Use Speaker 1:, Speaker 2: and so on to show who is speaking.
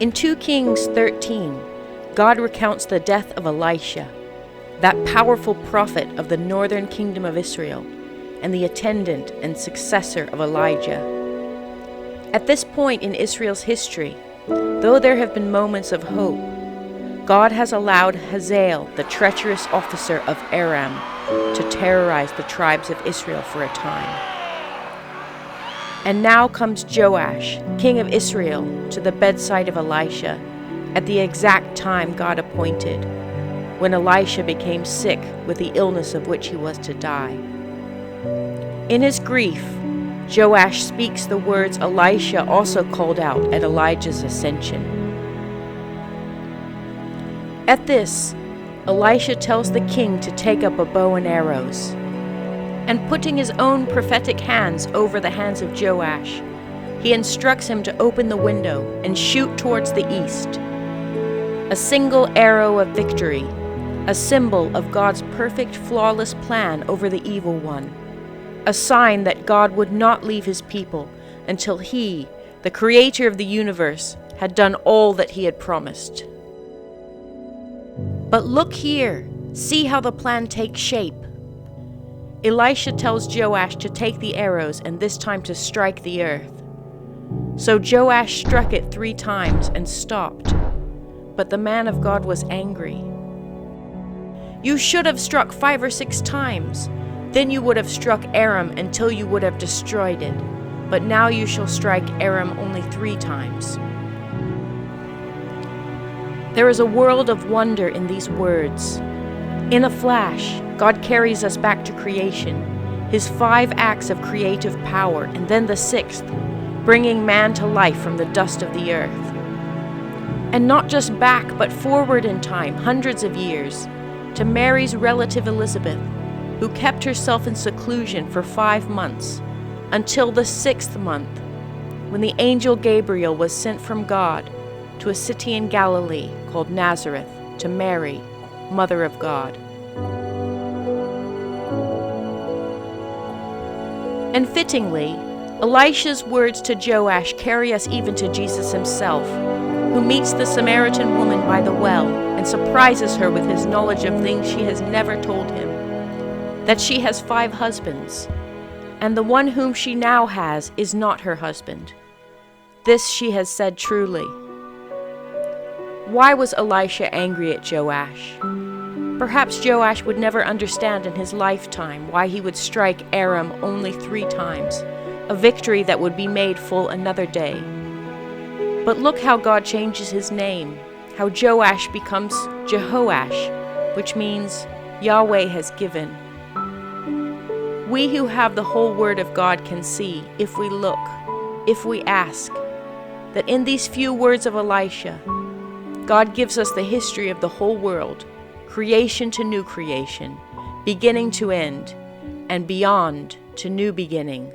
Speaker 1: In 2 Kings 13, God recounts the death of Elisha, that powerful prophet of the northern kingdom of Israel, and the attendant and successor of Elijah. At this point in Israel's history, though there have been moments of hope, God has allowed Hazael, the treacherous officer of Aram, to terrorize the tribes of Israel for a time. And now comes Joash, king of Israel, to the bedside of Elisha at the exact time God appointed, when Elisha became sick with the illness of which he was to die. In his grief, Joash speaks the words Elisha also called out at Elijah's ascension. At this, Elisha tells the king to take up a bow and arrows, and putting his own prophetic hands over the hands of Joash, he instructs him to open the window and shoot towards the east. A single arrow of victory, a symbol of God's perfect, flawless plan over the evil one, a sign that God would not leave his people until he, the creator of the universe, had done all that he had promised. But look here, see how the plan takes shape. Elisha tells Joash to take the arrows and this time to strike the earth. So Joash struck it 3 times and stopped. But the man of God was angry. "You should have struck 5 or 6 times. Then you would have struck Aram until you would have destroyed it. But now you shall strike Aram only 3 times. There is a world of wonder in these words. In a flash, God carries us back to creation, his 5 acts of creative power, and then the 6th, bringing man to life from the dust of the earth. And not just back, but forward in time, hundreds of years, to Mary's relative Elizabeth, who kept herself in seclusion for 5 months, until the 6th month, when the angel Gabriel was sent from God to a city in Galilee called Nazareth to Mary, Mother of God. And fittingly, Elisha's words to Joash carry us even to Jesus himself, who meets the Samaritan woman by the well and surprises her with his knowledge of things she has never told him, that she has 5 husbands, and the one whom she now has is not her husband. This she has said truly. Why was Elisha angry at Joash? Perhaps Joash would never understand in his lifetime why he would strike Aram only 3 times, a victory that would be made full another day. But look how God changes his name, how Joash becomes Jehoash, which means Yahweh has given. We who have the whole Word of God can see, if we look, if we ask, that in these few words of Elisha, God gives us the history of the whole world, creation to new creation, beginning to end, and beyond to new beginning.